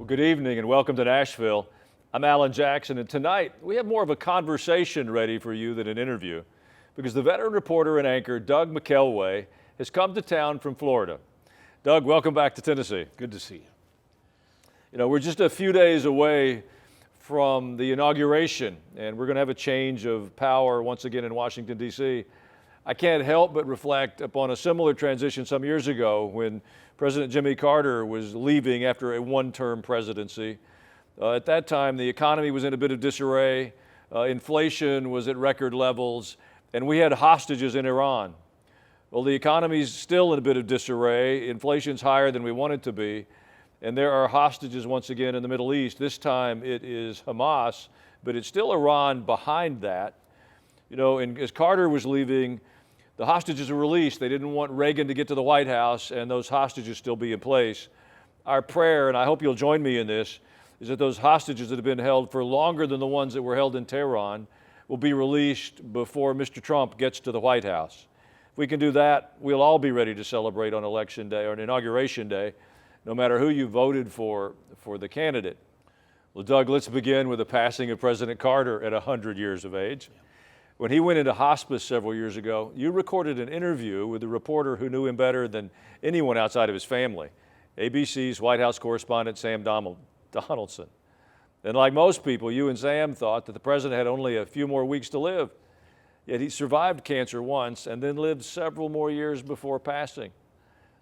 Well, good evening and welcome to Nashville. I'm Alan Jackson, and tonight we have more of a conversation ready for you than an interview because the veteran reporter and anchor Doug McKelway has come to town from Florida. Doug, welcome back to Tennessee. Good to see you. You know, we're just a few days away from the inauguration, and we're going to have a change of power once again in Washington, D.C. I can't help but reflect upon a similar transition some years ago when President Jimmy Carter was leaving after a one-term presidency. At that time, the economy was in a bit of disarray, inflation was at record levels, and we had hostages in Iran. Well, the economy's still in a bit of disarray, inflation's higher than we want it to be, and there are hostages once again in the Middle East. This time it is Hamas, but it's still Iran behind that. You know, and as Carter was leaving, the hostages were released. They didn't want Reagan to get to the White House and those hostages still be in place. Our prayer, and I hope you'll join me in this, is that those hostages that have been held for longer than the ones that were held in Tehran will be released before Mr. Trump gets to the White House. If we can do that, we'll all be ready to celebrate on Election Day or on Inauguration Day, no matter who you voted for the candidate. Well, Doug, let's begin with the passing of President Carter at 100 years of age. When he went into hospice several years ago, you recorded an interview with a reporter who knew him better than anyone outside of his family, ABC's White House correspondent Sam Donaldson. And like most people, you and Sam thought that the president had only a few more weeks to live. Yet he survived cancer once and then lived several more years before passing.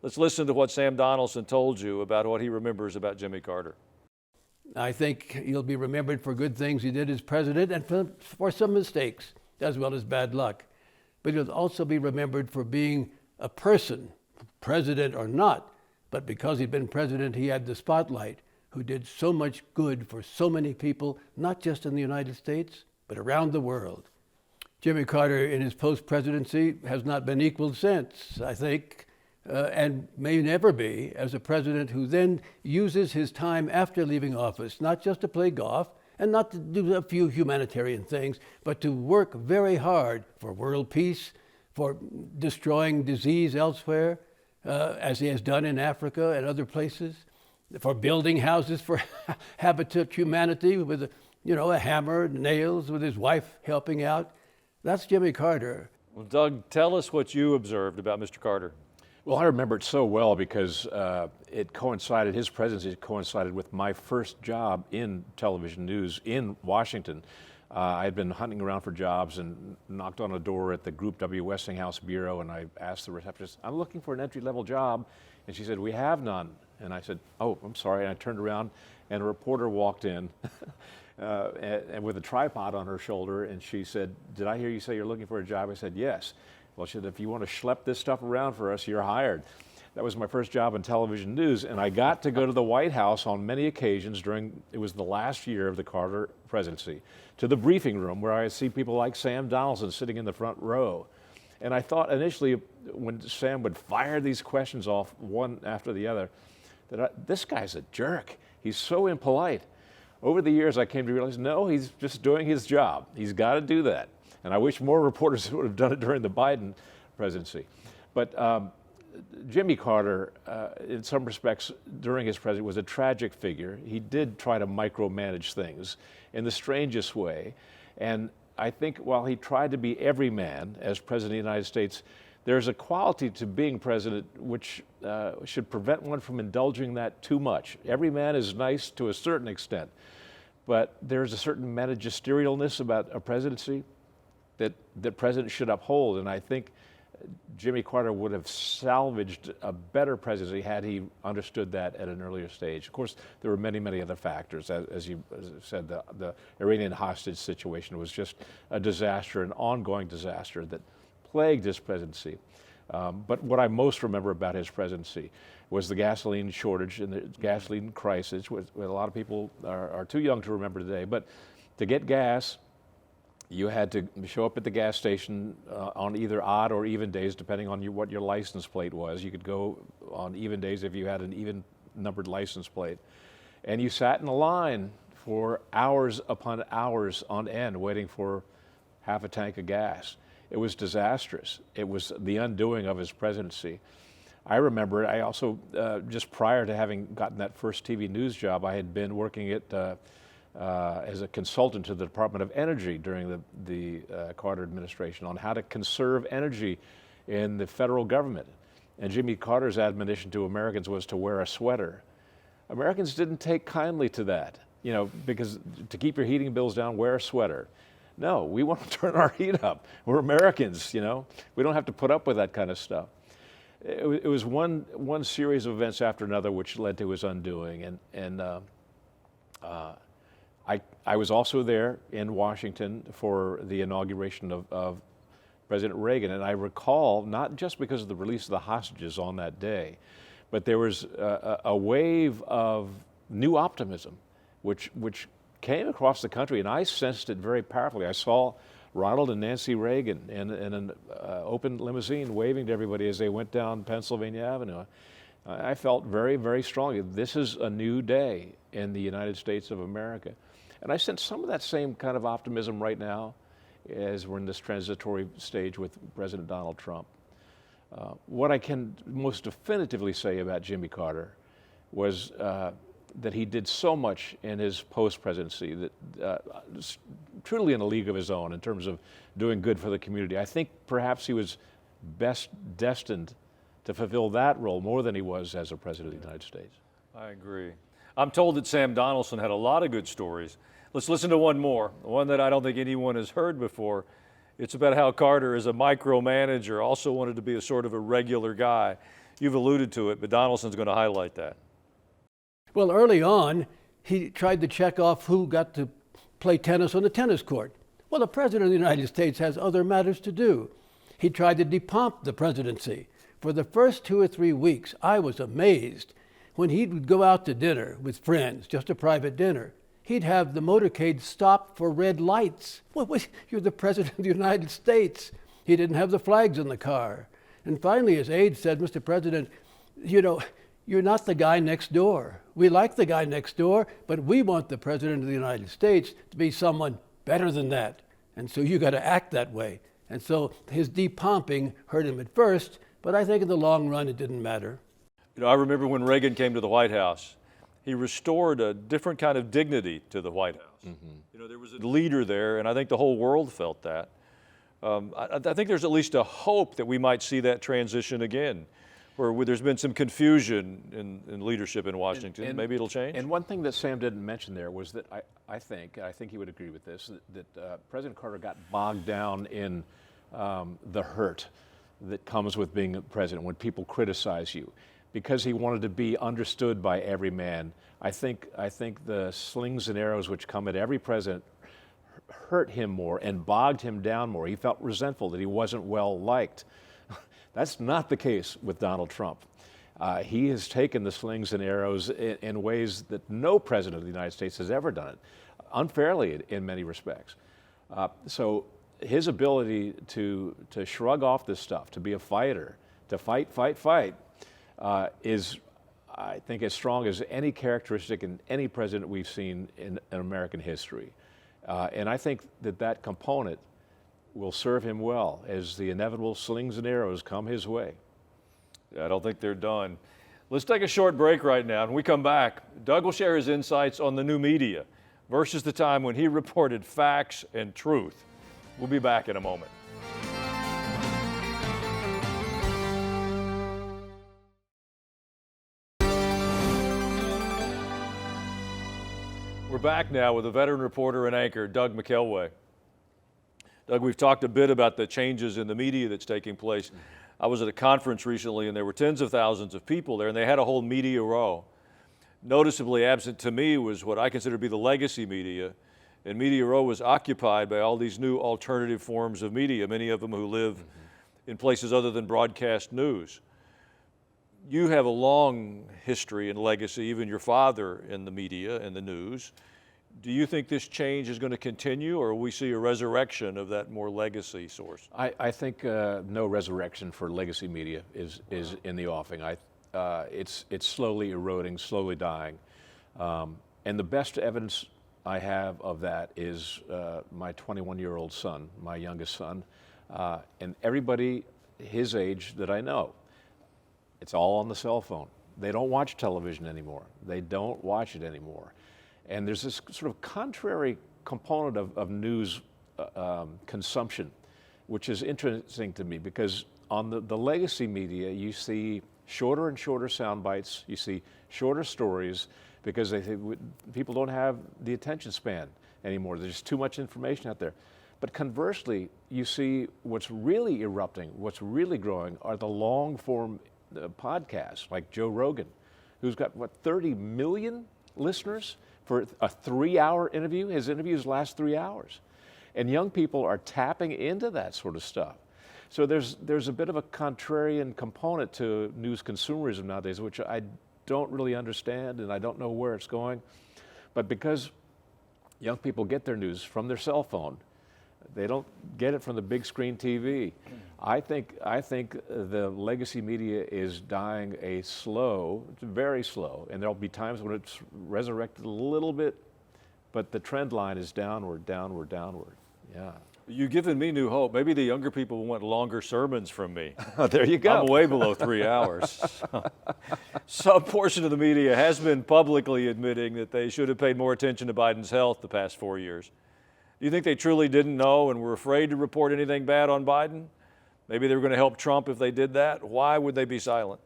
Let's listen to what Sam Donaldson told you about what he remembers about Jimmy Carter. I think he'll be remembered for good things he did as president and for some mistakes, as well as bad luck. But he'll also be remembered for being a person, president or not, but because he'd been president, he had the spotlight, who did so much good for so many people, not just in the United States, but around the world. Jimmy Carter, in his post-presidency, has not been equaled since, I think, and may never be, as a president who then uses his time after leaving office, not just to play golf, and not to do a few humanitarian things, but to work very hard for world peace, for destroying disease elsewhere, as he has done in Africa and other places, for building houses for Habitat Humanity with a hammer and nails, with his wife helping out. That's Jimmy Carter. Well, Doug, tell us what you observed about Mr. Carter. Well, I remember it so well because his presidency coincided with my first job in television news in Washington. I had been hunting around for jobs and knocked on a door at the Group W Westinghouse Bureau, and I asked the receptionist, I'm looking for an entry-level job. And she said, we have none. And I said, oh, I'm sorry. And I turned around, and a reporter walked in and with a tripod on her shoulder, and she said, did I hear you say you're looking for a job? I said, yes. Well, she said, if you want to schlep this stuff around for us, you're hired. That was my first job in television news, and I got to go to the White House on many occasions it was the last year of the Carter presidency, to the briefing room where I see people like Sam Donaldson sitting in the front row. And I thought initially, when Sam would fire these questions off one after the other, that this guy's a jerk. He's so impolite. Over the years, I came to realize, no, he's just doing his job. He's got to do that. And I wish more reporters would have done it during the Biden presidency. But Jimmy Carter, in some respects, during his presidency, was a tragic figure. He did try to micromanage things in the strangest way. And I think while he tried to be every man as president of the United States, there's a quality to being president which should prevent one from indulging that too much. Every man is nice to a certain extent, but there's a certain magisterialness about a presidency that presidents should uphold, and I think Jimmy Carter would have salvaged a better presidency had he understood that at an earlier stage. Of course, there were many, many other factors. As you said, the Iranian hostage situation was just a disaster, an ongoing disaster that plagued his presidency. But what I most remember about his presidency was the gasoline shortage and the gasoline crisis, which a lot of people are too young to remember today. But to get gas, you had to show up at the gas station on either odd or even days, depending on what your license plate was. You could go on even days if you had an even numbered license plate. And you sat in a line for hours upon hours on end waiting for half a tank of gas. It was disastrous. It was the undoing of his presidency. I remember, I also, just prior to having gotten that first TV news job, I had been working as a consultant to the Department of Energy during the Carter administration on how to conserve energy in the federal government. And Jimmy Carter's admonition to Americans was to wear a sweater. Americans didn't take kindly to that, because to keep your heating bills down, wear a sweater. No, we want to turn our heat up. We're Americans, We don't have to put up with that kind of stuff. It was one series of events after another which led to his undoing. I was also there in Washington for the inauguration of President Reagan, and I recall, not just because of the release of the hostages on that day, but there was a wave of new optimism which came across the country, and I sensed it very powerfully. I saw Ronald and Nancy Reagan in an open limousine waving to everybody as they went down Pennsylvania Avenue. I felt very, very strongly this is a new day in the United States of America. And I sense some of that same kind of optimism right now as we're in this transitory stage with President Donald Trump. What I can most definitively say about Jimmy Carter was that he did so much in his post-presidency that truly in a league of his own in terms of doing good for the community. I think perhaps he was best destined to fulfill that role more than he was as a president of the United States. I agree. I'm told that Sam Donaldson had a lot of good stories. Let's listen to one more, one that I don't think anyone has heard before. It's about how Carter, as a micromanager, also wanted to be a sort of a regular guy. You've alluded to it, but Donaldson's going to highlight that. Well, early on, he tried to check off who got to play tennis on the tennis court. Well, the President of the United States has other matters to do. He tried to depump the presidency. For the first 2 or 3 weeks, I was amazed. When he would go out to dinner with friends, just a private dinner, he'd have the motorcade stop for red lights. Well, you're the President of the United States. He didn't have the flags in the car. And finally, his aide said, Mr. President, you're not the guy next door. We like the guy next door, but we want the President of the United States to be someone better than that. And so you got to act that way. And so his depumping hurt him at first, but I think in the long run it didn't matter. I remember when Reagan came to the White House, he restored a different kind of dignity to the White House. Mm-hmm. There was a leader there, and I think the whole world felt that. I think there's at least a hope that we might see that transition again, where there's been some confusion in leadership in Washington. And maybe it'll change. And one thing that Sam didn't mention there was that I think he would agree with this, that President Carter got bogged down in the hurt that comes with being a president when people criticize you, because he wanted to be understood by every man. I think the slings and arrows which come at every president hurt him more and bogged him down more. He felt resentful that he wasn't well liked. That's not the case with Donald Trump. He has taken the slings and arrows in ways that no president of the United States has ever done it, unfairly in many respects. So his ability to shrug off this stuff, to be a fighter, to fight, is, I think, as strong as any characteristic in any president we've seen in American history. And I think that component will serve him well as the inevitable slings and arrows come his way. I don't think they're done. Let's take a short break right now. When we come back, Doug will share his insights on the new media versus the time when he reported facts and truth. We'll be back in a moment. We're back now with a veteran reporter and anchor, Doug McKelway. Doug, we've talked a bit about the changes in the media that's taking place. I was at a conference recently, and there were tens of thousands of people there, and they had a whole media row. Noticeably absent to me was what I consider to be the legacy media, and Media Row was occupied by all these new alternative forms of media, many of them who live in places other than broadcast news. You have a long history and legacy, even your father in the media and the news. Do you think this change is going to continue, or will we see a resurrection of that more legacy source? I think no resurrection for legacy media is in the offing. It's slowly eroding, slowly dying. And the best evidence I have of that is my 21-year-old son, my youngest son, and everybody his age that I know. It's all on the cell phone. They don't watch television anymore. They don't watch it anymore. And there's this sort of contrary component of news consumption, which is interesting to me, because on the legacy media, you see shorter and shorter sound bites, you see shorter stories, because they think people don't have the attention span anymore. There's too much information out there. But conversely, you see what's really erupting, what's really growing are the long form podcasts like Joe Rogan, who's got, 30 million listeners for a 3-hour interview? His interviews last 3 hours. And young people are tapping into that sort of stuff. So there's a bit of a contrarian component to news consumerism nowadays, which I don't really understand, and I don't know where it's going. But because young people get their news from their cell phone, they don't get it from the big screen TV. I think the legacy media is dying it's very slow, and there'll be times when it's resurrected a little bit, but the trend line is downward, downward, downward. Yeah. You've given me new hope. Maybe the younger people want longer sermons from me. There you go. I'm way below 3 hours. Some portion of the media has been publicly admitting that they should have paid more attention to Biden's health the past 4 years. Do you think they truly didn't know and were afraid to report anything bad on Biden? Maybe they were going to help Trump if they did that. Why would they be silent?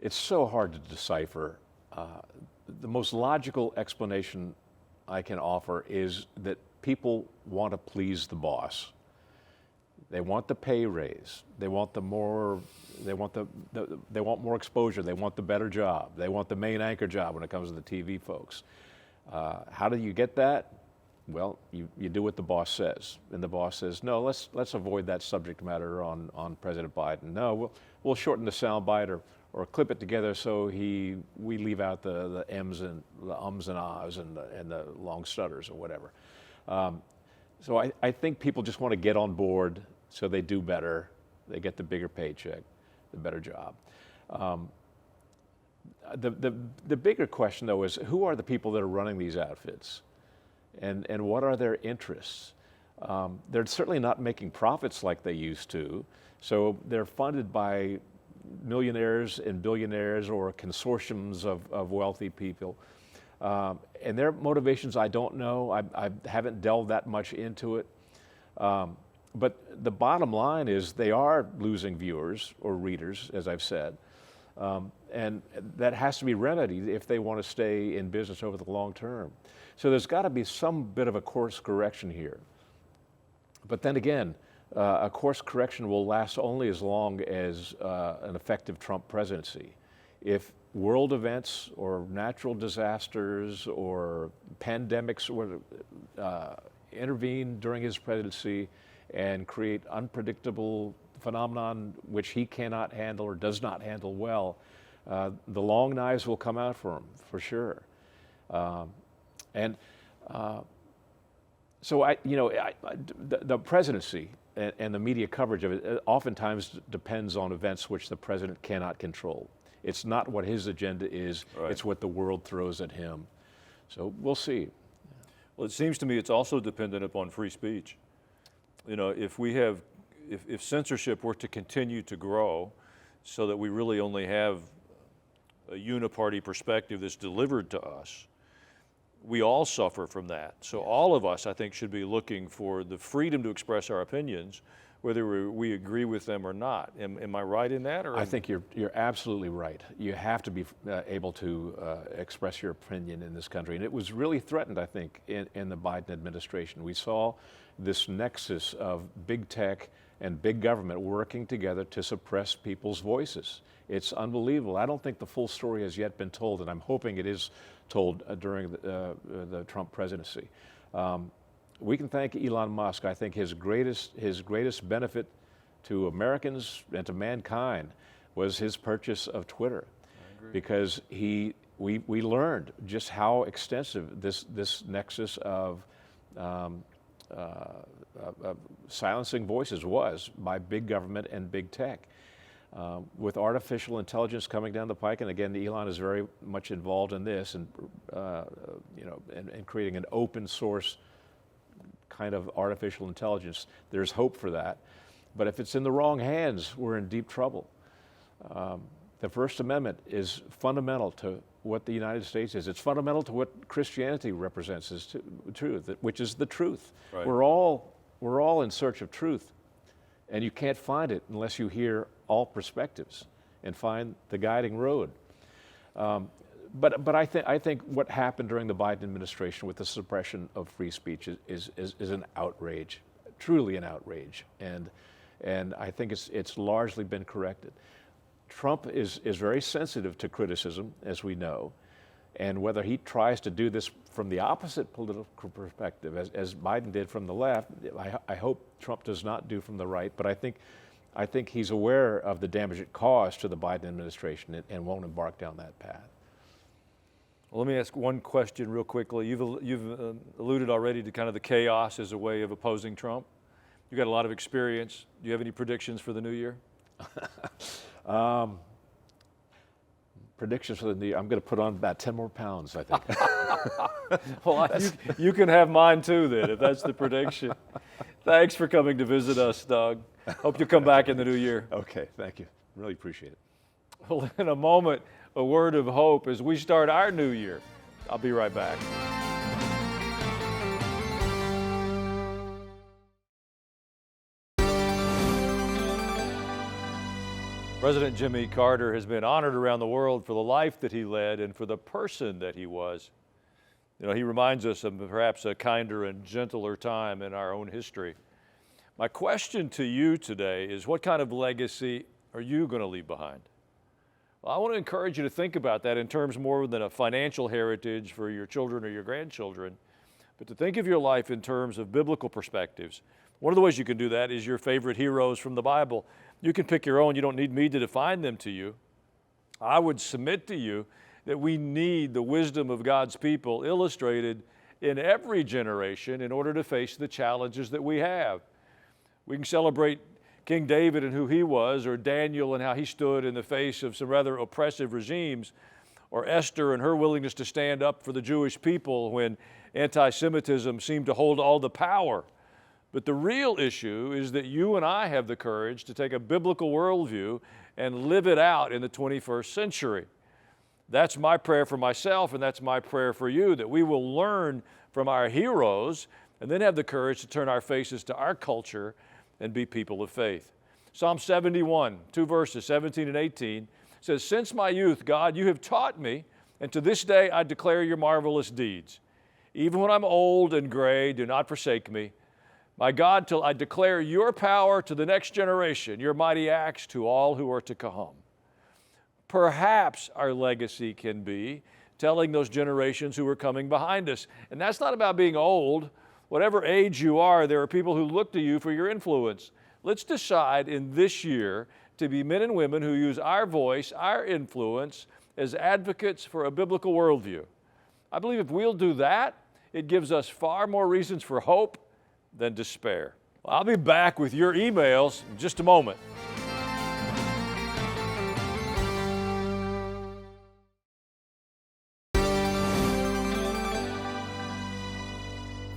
It's so hard to decipher. The most logical explanation I can offer is that people want to please the boss. They want the pay raise. They want more exposure. They want the better job. They want the main anchor job when it comes to the TV folks. How do you get that? Well, you do what the boss says. And the boss says, no, let's avoid that subject matter on President Biden. No, we'll shorten the soundbite or clip it together so we leave out the M's and the ums and ahs and the long stutters or whatever. So I think people just want to get on board so they do better. They get the bigger paycheck, the better job. The bigger question, though, is who are the people that are running these outfits? And what are their interests? They're certainly not making profits like they used to, so they're funded by millionaires and billionaires or consortiums of wealthy people. And their motivations, I don't know. I haven't delved that much into it. But the bottom line is they are losing viewers or readers, as I've said. And that has to be remedied if they want to stay in business over the long term. So there's got to be some bit of a course correction here. But then again, a course correction will last only as long as an effective Trump presidency. If world events or natural disasters or pandemics intervene during his presidency and create unpredictable phenomenon which he cannot handle or does not handle well, the long knives will come out for him, for sure. So the presidency and the media coverage of it oftentimes depends on events which the president cannot control. It's not what his agenda is, right. It's what the world throws at him. So we'll see. Well, it seems to me it's also dependent upon free speech. You know, if censorship were to continue to grow so that we really only have a uniparty perspective that's delivered to us, we all suffer from that. So all of us, I think, should be looking for the freedom to express our opinions, whether we agree with them or not. Am I right in that? I think you're absolutely right. You have to be able to express your opinion in this country. And it was really threatened, I think, in the Biden administration. We saw this nexus of big tech and big government working together to suppress people's voices. It's unbelievable. I don't think the full story has yet been told, and I'm hoping it is told during the Trump presidency. We can thank Elon Musk. I think his greatest benefit to Americans and to mankind was his purchase of Twitter, because we learned just how extensive this nexus of silencing voices was by big government and big tech. With artificial intelligence coming down the pike, and again, Elon is very much involved in this, and and creating an open source kind of artificial intelligence. There's hope for that, but if it's in the wrong hands, we're in deep trouble. The First Amendment is fundamental to what the United States is. It's fundamental to what Christianity represents as truth, which is the truth. Right. We're all in search of truth, and you can't find it unless you hear all perspectives and find the guiding road. But I think what happened during the Biden administration with the suppression of free speech is an outrage, truly an outrage, and I think it's largely been corrected. Trump is very sensitive to criticism, as we know, and whether he tries to do this from the opposite political perspective, as Biden did from the left, I hope Trump does not do from the right, but I think he's aware of the damage it caused to the Biden administration and won't embark down that path. Well, let me ask one question real quickly. You've alluded already to kind of the chaos as a way of opposing Trump. You've got a lot of experience. Do you have any predictions for the new year? Predictions for the new year. I'm going to put on about 10 more pounds, I think. Well, you can have mine too then, if that's the prediction. Thanks for coming to visit us, Doug. Hope you'll come back in the new year. Okay, thank you. Really appreciate it. Well, in a moment, a word of hope as we start our new year. I'll be right back. President Jimmy Carter has been honored around the world for the life that he led and for the person that he was. You know, he reminds us of perhaps a kinder and gentler time in our own history. My question to you today is, what kind of legacy are you going to leave behind? Well, I want to encourage you to think about that in terms more than a financial heritage for your children or your grandchildren, but to think of your life in terms of biblical perspectives. One of the ways you can do that is your favorite heroes from the Bible. You can pick your own. You don't need me to define them to you. I would submit to you that we need the wisdom of God's people illustrated in every generation in order to face the challenges that we have. We can celebrate King David and who he was, or Daniel and how he stood in the face of some rather oppressive regimes, or Esther and her willingness to stand up for the Jewish people when anti-Semitism seemed to hold all the power. But the real issue is that you and I have the courage to take a biblical worldview and live it out in the 21st century. That's my prayer for myself, and that's my prayer for you, that we will learn from our heroes and then have the courage to turn our faces to our culture and be people of faith. Psalm 71, 2 verses, 17 and 18, says, "Since my youth, God, you have taught me, and to this day I declare your marvelous deeds. Even when I'm old and gray, do not forsake me. My God, till I declare your power to the next generation, your mighty acts to all who are to come." Perhaps our legacy can be telling those generations who are coming behind us. And that's not about being old. Whatever age you are, there are people who look to you for your influence. Let's decide in this year to be men and women who use our voice, our influence, as advocates for a biblical worldview. I believe if we'll do that, it gives us far more reasons for hope than despair. Well, I'll be back with your emails in just a moment.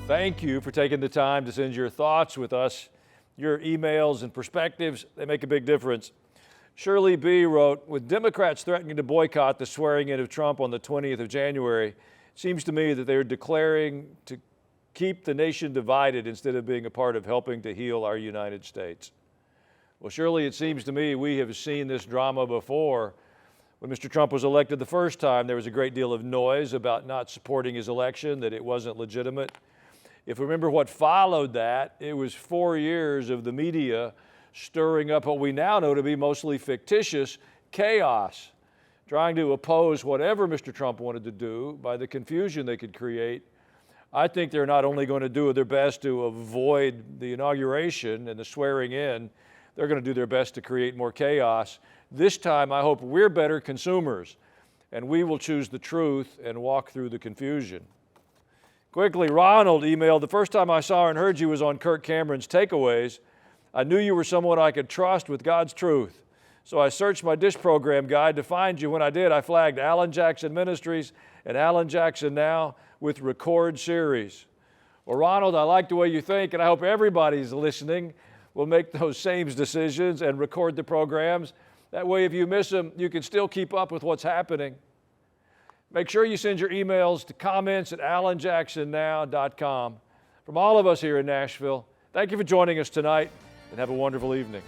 Thank you for taking the time to send your thoughts with us. Your emails and perspectives, they make a big difference. Shirley B. wrote, "With Democrats threatening to boycott the swearing in of Trump on the 20th of January, it seems to me that they're declaring to keep the nation divided instead of being a part of helping to heal our United States." Well, Shirley, it seems to me we have seen this drama before. When Mr. Trump was elected the first time, there was a great deal of noise about not supporting his election, that it wasn't legitimate. If we remember what followed that, it was 4 years of the media stirring up what we now know to be mostly fictitious chaos, trying to oppose whatever Mr. Trump wanted to do by the confusion they could create. I think they're not only going to do their best to avoid the inauguration and the swearing in, they're going to do their best to create more chaos. This time, I hope we're better consumers, and we will choose the truth and walk through the confusion. Quickly, Ronald emailed, "The first time I saw and heard you was on Kirk Cameron's Takeaways. I knew you were someone I could trust with God's truth. So I searched my dish program guide to find you. When I did, I flagged Alan Jackson Ministries and Alan Jackson Now with Record Series." Well, Ronald, I like the way you think, and I hope everybody's listening will make those same decisions and record the programs That way, if you miss them, you can still keep up with what's happening. Make sure you send your emails to comments@alanjacksonnow.com. From all of us here in Nashville, thank you for joining us tonight, and have a wonderful evening.